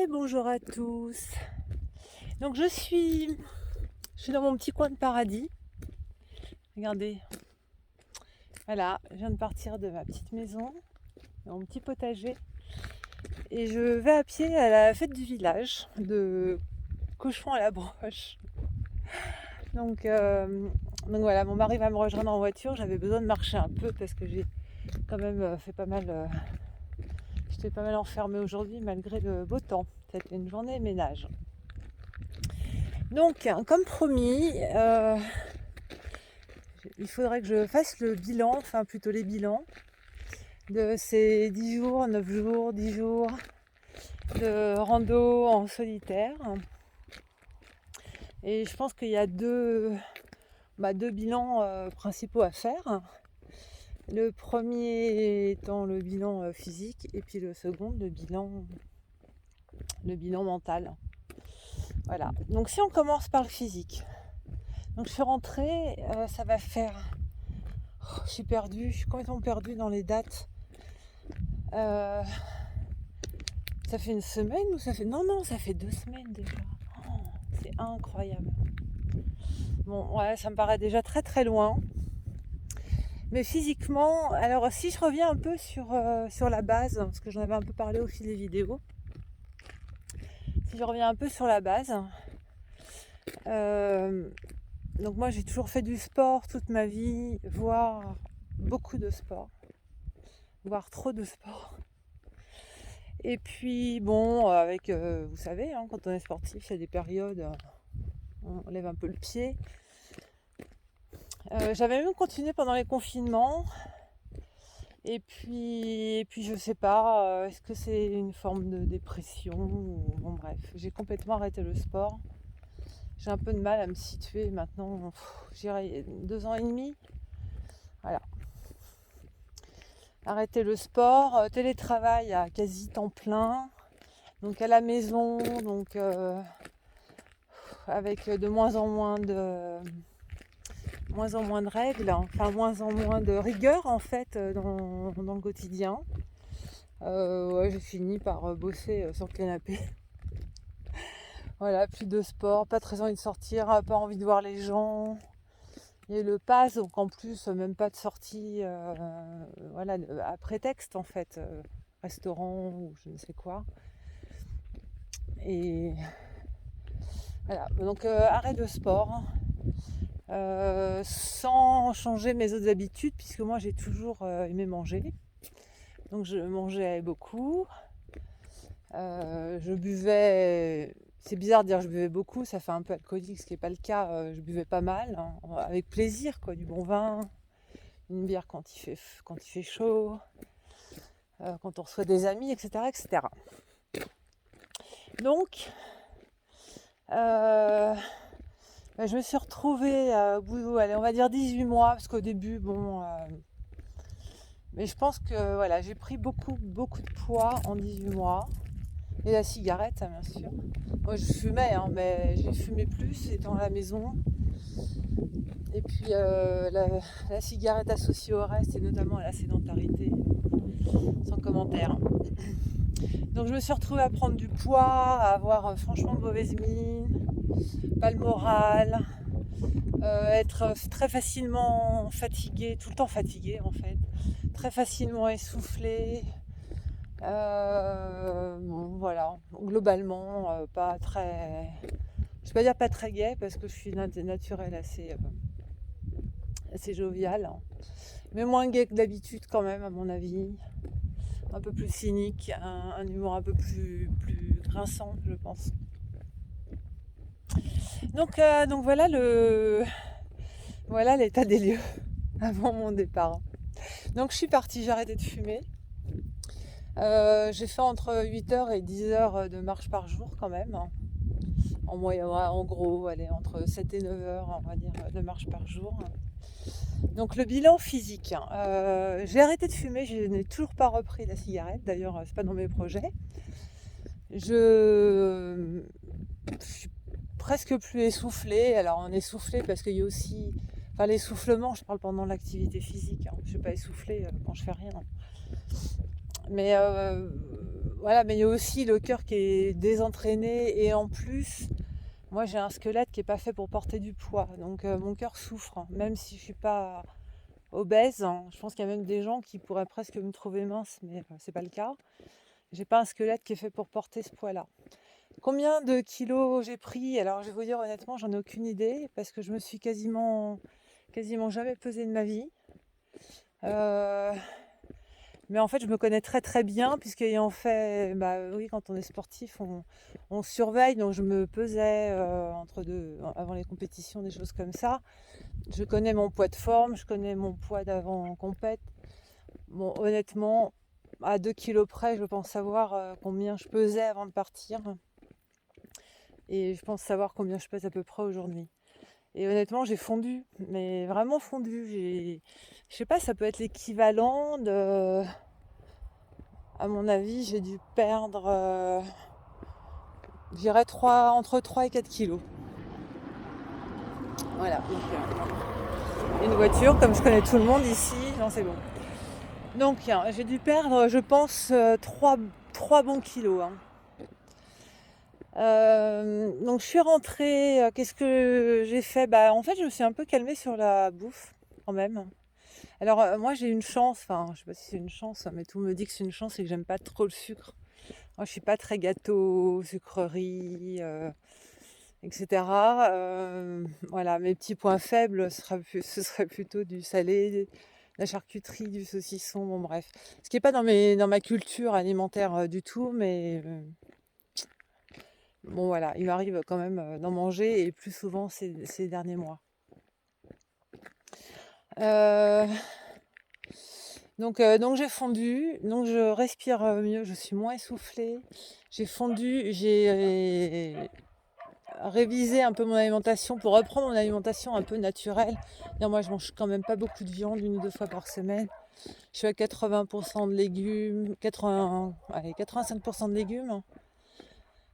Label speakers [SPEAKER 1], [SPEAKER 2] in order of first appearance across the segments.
[SPEAKER 1] Bonjour à tous. Donc je suis dans mon petit coin de paradis. Regardez, voilà, je viens de partir de ma petite maison, de mon petit potager, et je vais à pied à la fête du village de Cochon à la Broche. Donc, euh, donc voilà, mon mari va me rejoindre en voiture. J'avais besoin de marcher un peu parce que j'ai quand même fait pas mal. J'étais pas mal enfermée aujourd'hui malgré le beau temps. C'était une journée ménage. Donc, comme promis, il faudrait que je fasse le bilan, enfin plutôt les bilans de ces 10 jours, 9 jours, 10 jours de rando en solitaire. Et je pense qu'il y a deux bilans principaux à faire. Le premier étant le bilan physique et puis le second, le bilan mental. Voilà. Donc si on commence par le physique. Donc je suis rentrée, ça va faire... je suis perdue, je suis complètement perdue dans les dates. Euh, Ça fait une semaine ou ça fait... Non, ça fait 2 semaines déjà. Oh, c'est incroyable. Bon, ouais, ça me paraît déjà très très loin. Mais physiquement, alors si je reviens un peu sur la base, parce que j'en avais un peu parlé au fil des vidéos, si je reviens un peu sur la base, euh, donc moi j'ai toujours fait du sport toute ma vie, voire beaucoup de sport, voire trop de sport. Et puis bon, avec, vous savez, hein, quand on est sportif, il y a des périodes, on lève un peu le pied. J'avais même continué pendant les confinements. Et puis je sais pas, est-ce que c'est une forme de dépression bon bref, j'ai complètement arrêté le sport. J'ai un peu de mal à me situer maintenant, j'irai 2 ans et demi. Voilà. Arrêter le sport, télétravail à quasi temps plein, donc à la maison, donc avec de moins en moins de règles, enfin moins en moins de rigueur en fait dans le quotidien. Ouais, j'ai fini par bosser sur le canapé. Voilà, plus de sport, pas très envie de sortir, pas envie de voir les gens. Il y a eu le pass, donc en plus même pas de sortie, voilà, à prétexte en fait, restaurant ou je ne sais quoi. Et voilà, donc arrêt de sport. Sans changer mes autres habitudes, puisque moi j'ai toujours aimé manger. Donc je mangeais beaucoup. Je buvais, c'est bizarre de dire que je buvais beaucoup, ça fait un peu alcoolique, ce qui n'est pas le cas. Je buvais pas mal, hein, avec plaisir, quoi, du bon vin, une bière quand il fait chaud, quand on reçoit des amis, etc. etc. Donc, euh, je me suis retrouvée au bout, allez, on va dire 18 mois, parce qu'au début, bon, mais je pense que voilà, j'ai pris beaucoup, beaucoup de poids en 18 mois. Et la cigarette, hein, bien sûr. Moi, je fumais, hein, mais j'ai fumé plus étant à la maison. Et puis, la cigarette associée au reste, et notamment à la sédentarité, sans commentaire. Donc, je me suis retrouvée à prendre du poids, à avoir franchement de mauvaise mine, pas le moral, être très facilement fatiguée, tout le temps fatiguée en fait, très facilement essoufflée. Bon, voilà, globalement, pas très. Je ne vais pas dire pas très gai parce que je suis naturelle assez joviale, hein. Mais moins gai que d'habitude quand même, à mon avis. Un peu plus cynique, un humour un peu plus grinçant, je pense. Donc voilà l'état des lieux avant mon départ. Donc je suis partie, j'ai arrêté de fumer. J'ai fait entre 8 heures et 10 heures de marche par jour quand même, hein. En moyenne, en gros, allez, entre 7 et 9 heures, on va dire, de marche par jour. Donc le bilan physique, hein. J'ai arrêté de fumer, je n'ai toujours pas repris la cigarette, d'ailleurs c'est pas dans mes projets. Je suis presque plus essoufflée. Alors on est essoufflé parce qu'il y a aussi, enfin l'essoufflement, je parle pendant l'activité physique, hein. Je ne suis pas essoufflée quand je fais rien. Mais voilà, mais il y a aussi le cœur qui est désentraîné et en plus, moi j'ai un squelette qui est pas fait pour porter du poids. Donc mon cœur souffre, même si je suis pas obèse, hein. Je pense qu'il y a même des gens qui pourraient presque me trouver mince, mais c'est pas le cas. J'ai pas un squelette qui est fait pour porter ce poids-là. Combien de kilos j'ai pris? Alors je vais vous dire honnêtement, j'en ai aucune idée parce que je me suis quasiment jamais pesée de ma vie. Euh, mais en fait, je me connais très très bien puisqu'ayant fait, bah oui, quand on est sportif, on surveille. Donc je me pesais avant les compétitions, des choses comme ça. Je connais mon poids de forme, je connais mon poids d'avant en compète. Bon, honnêtement, à 2 kilos près, je pense savoir combien je pesais avant de partir. Et je pense savoir combien je pèse à peu près aujourd'hui. Et honnêtement, j'ai fondu, mais vraiment fondu. Je sais pas, ça peut être l'équivalent de... À mon avis, j'ai dû perdre, je dirais entre 3 et 4 kilos. Voilà, donc une voiture, comme je connais tout le monde ici, non c'est bon. Donc j'ai dû perdre, je pense, 3 bons kilos, hein. Donc je suis rentrée, qu'est-ce que j'ai fait? Bah en fait je me suis un peu calmée sur la bouffe quand même. Alors moi j'ai une chance, enfin je sais pas si c'est une chance, mais tout me dit que c'est une chance et que j'aime pas trop le sucre. Moi je suis pas très gâteau, sucrerie, etc. Voilà, mes petits points faibles, ce serait plutôt du salé, de la charcuterie, du saucisson, bon bref. Ce qui n'est pas dans ma culture alimentaire du tout, mais bon voilà, il m'arrive quand même d'en manger et plus souvent ces derniers mois. Euh, donc j'ai fondu, donc je respire mieux, je suis moins essoufflée. J'ai fondu, j'ai révisé un peu mon alimentation pour reprendre mon alimentation un peu naturelle. Moi je mange quand même pas beaucoup de viande, 1 ou 2 fois par semaine. Je suis à 80% de légumes, 85% de légumes,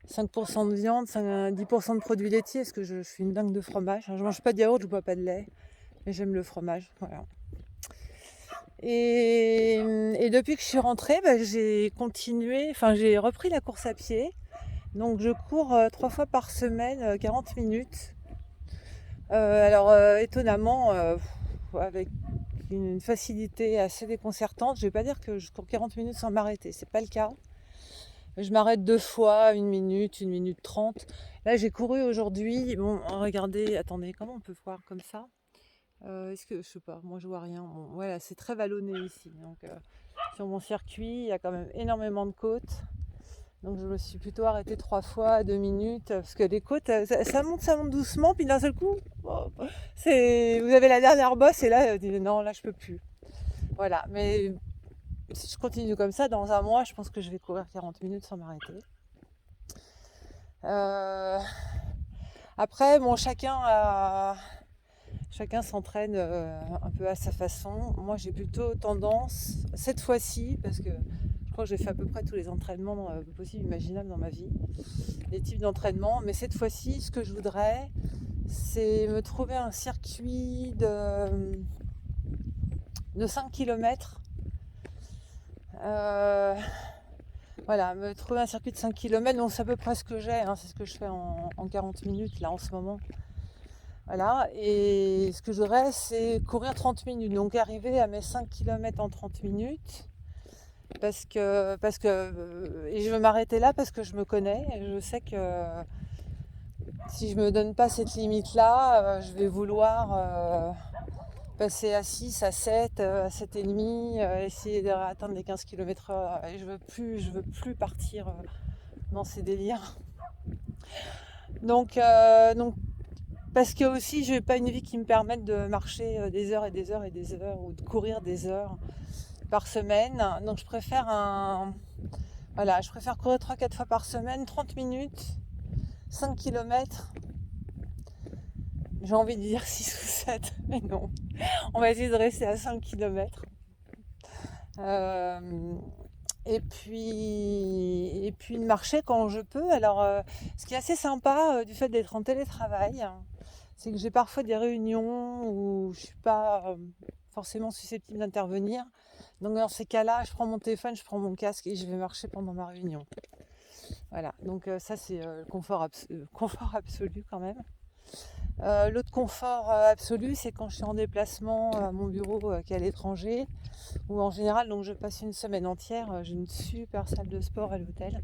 [SPEAKER 1] 5% de viande, 10% de produits laitiers, parce que je suis une dingue de fromage. Je mange pas de yaourt, je bois pas de lait, mais j'aime le fromage. Voilà. Et depuis que je suis rentrée, j'ai continué, enfin j'ai repris la course à pied. Donc je cours 3 fois par semaine, 40 minutes. Étonnamment, avec une facilité assez déconcertante, je vais pas dire que je cours 40 minutes sans m'arrêter, c'est pas le cas. Je m'arrête 2 fois, 1 minute, 1 minute 30. Là j'ai couru aujourd'hui, bon regardez, attendez, comment on peut voir comme ça? Est-ce que, je sais pas, moi je vois rien. Bon, voilà, c'est très vallonné ici. Donc sur mon circuit, il y a quand même énormément de côtes. Donc je me suis plutôt arrêtée 3 fois, 2 minutes, parce que les côtes, ça monte doucement, puis d'un seul coup, oh, vous avez la dernière bosse, et là, non, là je peux plus. Voilà, mais si je continue comme ça, dans un mois, je pense que je vais courir 40 minutes sans m'arrêter. Après, bon, chacun s'entraîne un peu à sa façon. Moi, j'ai plutôt tendance, cette fois-ci, parce que je crois que j'ai fait à peu près tous les entraînements possibles, imaginables dans ma vie, les types d'entraînement. Mais cette fois-ci, ce que je voudrais, c'est me trouver un circuit de 5 km. Voilà, me trouver un circuit de 5 km, donc c'est à peu près ce que j'ai, hein, c'est ce que je fais en 40 minutes là en ce moment. Voilà, et ce que je voudrais, c'est courir 30 minutes, donc arriver à mes 5 km en 30 minutes, et je veux m'arrêter là parce que je me connais, et je sais que si je me donne pas cette limite-là, je vais vouloir passer à 6, à 7, à 7,5, essayer d'atteindre les 15 km/h, et je veux plus partir dans ces délires. Donc parce que aussi, je n'ai pas une vie qui me permette de marcher des heures et des heures et des heures ou de courir des heures par semaine. Donc je préfère courir 3-4 fois par semaine, 30 minutes, 5 km. J'ai envie de dire 6 ou 7, mais non. On va essayer de rester à 5 km. Et puis de marcher quand je peux. Alors, ce qui est assez sympa du fait d'être en télétravail, c'est que j'ai parfois des réunions où je suis pas forcément susceptible d'intervenir. Donc dans ces cas-là, je prends mon téléphone, je prends mon casque et je vais marcher pendant ma réunion. Voilà, donc ça c'est le confort absolu quand même. L'autre confort absolu, c'est quand je suis en déplacement à mon bureau qui est à l'étranger, ou en général, donc je passe une semaine entière, j'ai une super salle de sport à l'hôtel,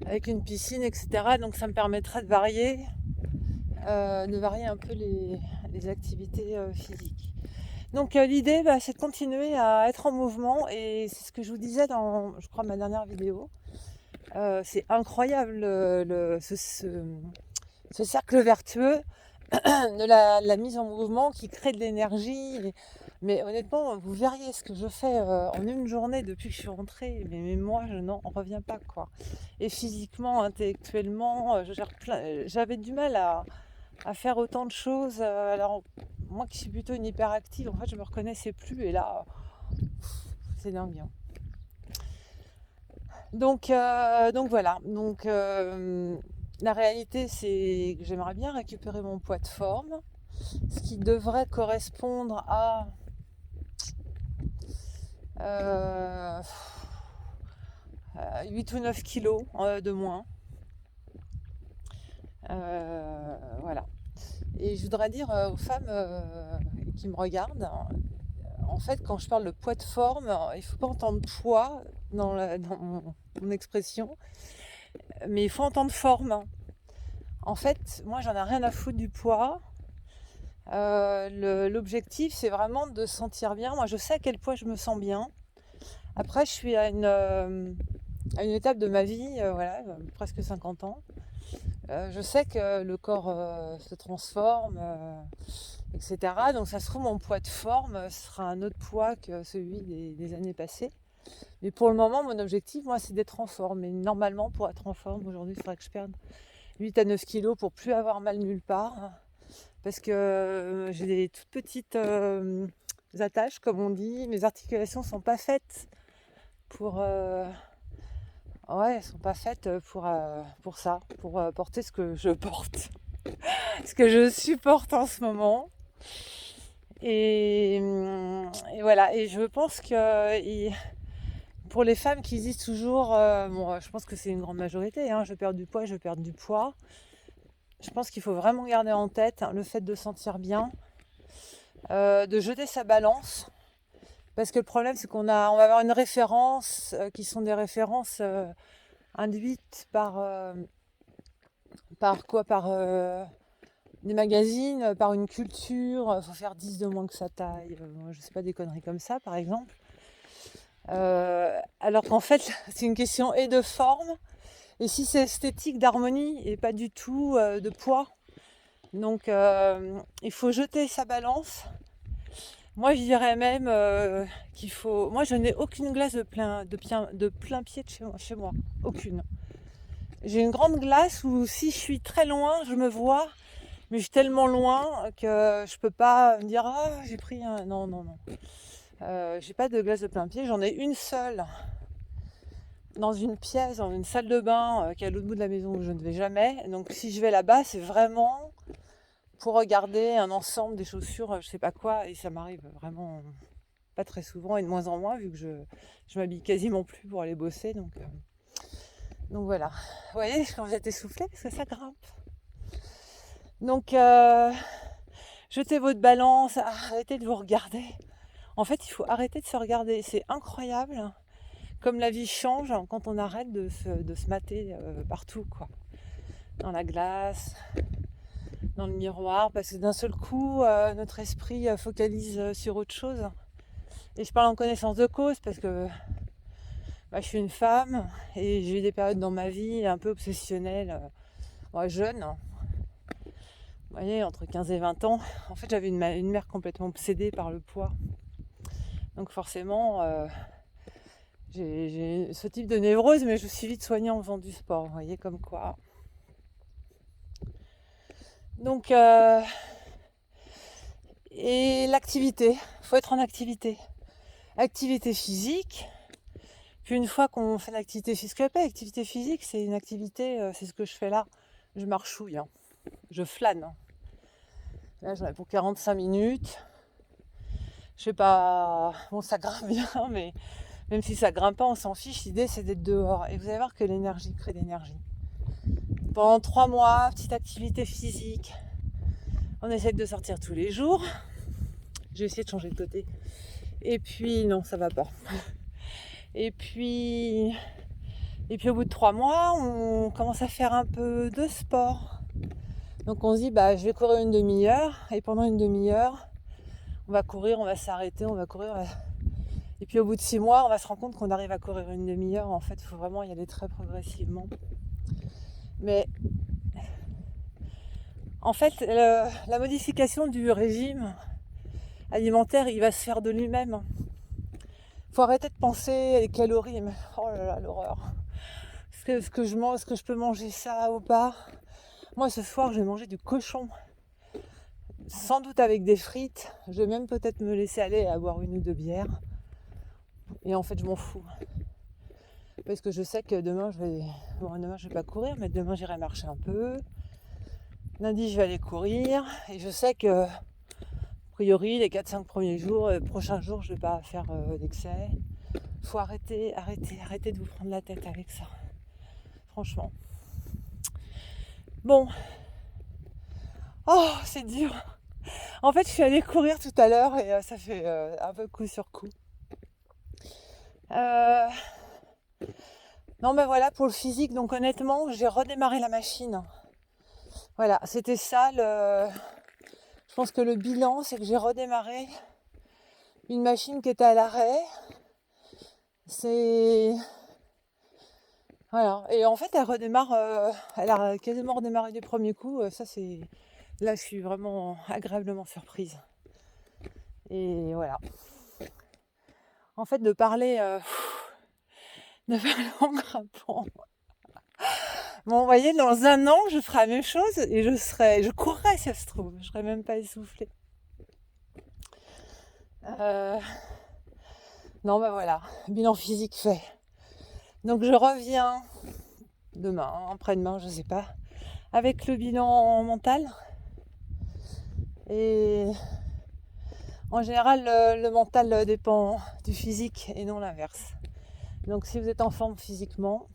[SPEAKER 1] avec une piscine, etc. Donc ça me permettra de varier un peu les activités physiques. Donc l'idée, c'est de continuer à être en mouvement, et c'est ce que je vous disais dans, je crois, ma dernière vidéo. C'est incroyable ce cercle vertueux de la mise en mouvement qui crée de l'énergie. Mais honnêtement, vous verriez ce que je fais en une journée depuis que je suis rentrée. Mais moi, je n'en reviens pas, quoi. Et physiquement, intellectuellement, j'avais du mal à faire autant de choses. Alors, moi qui suis plutôt une hyperactive, en fait, je me reconnaissais plus. Et là, c'est dingue, hein. Donc voilà. Donc la réalité, c'est que j'aimerais bien récupérer mon poids de forme, ce qui devrait correspondre à 8 ou 9 kilos de moins. Voilà. Et je voudrais dire aux femmes qui me regardent, en fait, quand je parle de poids de forme, il ne faut pas entendre poids dans mon expression, mais il faut entendre forme. En fait, moi, j'en ai rien à foutre du poids. L'objectif, c'est vraiment de se sentir bien. Moi, je sais à quel point je me sens bien. Après, je suis à une étape de ma vie, presque 50 ans. Je sais que le corps se transforme, etc. Donc ça se trouve, mon poids de forme sera un autre poids que celui des années passées. Mais pour le moment, mon objectif, moi, c'est d'être en forme. Et normalement, pour être en forme, aujourd'hui, il faudrait que je perde 8 à 9 kilos pour plus avoir mal nulle part. Parce que j'ai des toutes petites attaches, comme on dit. Mes articulations sont pas faites pour... elles sont pas faites pour ça, pour porter ce que je porte, ce que je supporte en ce moment. Et voilà. Et je pense que pour les femmes qui disent toujours, je pense que c'est une grande majorité, hein, je perds du poids. Je pense qu'il faut vraiment garder en tête le fait de sentir bien, de jeter sa balance. Parce que le problème, c'est qu'on va avoir une référence qui sont des références induites par des magazines, par une culture. Il faut faire 10 de moins que sa taille. Je sais pas, des conneries comme ça, par exemple. Alors qu'en fait, c'est une question et de forme. Et si c'est esthétique, d'harmonie, et pas du tout de poids. Donc, il faut jeter sa balance. Moi, je dirais même qu'il faut... Moi, je n'ai aucune glace de plein pied chez moi. Aucune. J'ai une grande glace où si je suis très loin, je me vois, mais je suis tellement loin que je peux pas me dire « Ah, j'ai pris un... » Non. J'ai pas de glace de plein pied. J'en ai une seule dans une pièce, dans une salle de bain qui est à l'autre bout de la maison où je ne vais jamais. Donc, si je vais là-bas, c'est vraiment... pour regarder un ensemble des chaussures, je sais pas quoi, et ça m'arrive vraiment pas très souvent et de moins en moins vu que je m'habille quasiment plus pour aller bosser, donc voilà. Vous voyez quand vous êtes essoufflé parce que ça grimpe. Donc jetez votre balance, arrêtez de vous regarder. En fait, il faut arrêter de se regarder. C'est incroyable comme la vie change quand on arrête de se mater partout, quoi. Dans la glace, dans le miroir, parce que d'un seul coup, notre esprit focalise sur autre chose. Et je parle en connaissance de cause parce que je suis une femme et j'ai eu des périodes dans ma vie un peu obsessionnelles, jeune. Vous voyez, entre 15 et 20 ans, en fait, j'avais une mère complètement obsédée par le poids. Donc forcément, j'ai ce type de névrose, mais je suis vite soignée en faisant du sport. Vous voyez, comme quoi. Donc, et l'activité, il faut être en activité. Activité physique. Puis une fois qu'on fait l'activité physique, l'activité physique, c'est une activité, c'est ce que je fais là. Je marchouille, hein. Je flâne. Là, j'en ai pour 45 minutes. Je sais pas, bon ça grimpe bien, mais même si ça grimpe pas, on s'en fiche. L'idée c'est d'être dehors. Et vous allez voir que l'énergie crée l'énergie. Pendant 3 mois, petite activité physique. On essaie de sortir tous les jours. Je vais essayer de changer de côté. Et puis, non, ça va pas. Et puis au bout de 3 mois, on commence à faire un peu de sport. Donc on se dit, je vais courir une demi-heure. Et pendant une demi-heure, on va courir, on va s'arrêter, on va courir. Et puis au bout de 6 mois, on va se rendre compte qu'on arrive à courir une demi-heure. En fait, il faut vraiment y aller très progressivement. Mais en fait, la modification du régime alimentaire, il va se faire de lui-même. Il faut arrêter de penser les calories. Mais, oh là là, l'horreur. Est-ce que je mange, est-ce que je peux manger ça ou pas? Moi, ce soir, je vais manger du cochon. Sans doute avec des frites. Je vais même peut-être me laisser aller à boire une ou deux bières. Et en fait, je m'en fous. Parce que je sais que demain, demain, je vais pas courir, mais demain, j'irai marcher un peu. Lundi, je vais aller courir. Et je sais que, a priori, les 4-5 premiers jours, prochains jours, je vais pas faire d'excès. Faut arrêter de vous prendre la tête avec ça. Franchement. Bon. Oh, c'est dur. En fait, je suis allée courir tout à l'heure et ça fait un peu coup sur coup. Non, mais voilà, pour le physique, donc honnêtement, j'ai redémarré la machine. Voilà, c'était ça. Je pense que le bilan, c'est que j'ai redémarré une machine qui était à l'arrêt. Voilà. Et en fait, elle redémarre, elle a quasiment redémarré du premier coup. Là, je suis vraiment agréablement surprise. Et voilà. En fait, de parler en grimpant. Bon, vous voyez, dans 1 an, je ferai la même chose et je courrais si ça se trouve. Je serais même pas essoufflée. Non, voilà, bilan physique fait. Donc je reviens demain, après-demain, je sais pas, avec le bilan mental. Et en général, le mental dépend du physique et non l'inverse. Donc si vous êtes en forme physiquement,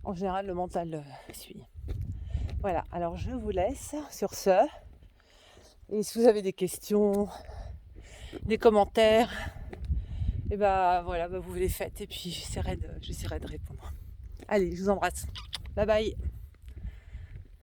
[SPEAKER 1] en général, le mental suit. Voilà, alors je vous laisse sur ce. Et si vous avez des questions, des commentaires, et voilà, vous les faites et puis j'essaierai de répondre. Allez, je vous embrasse. Bye bye.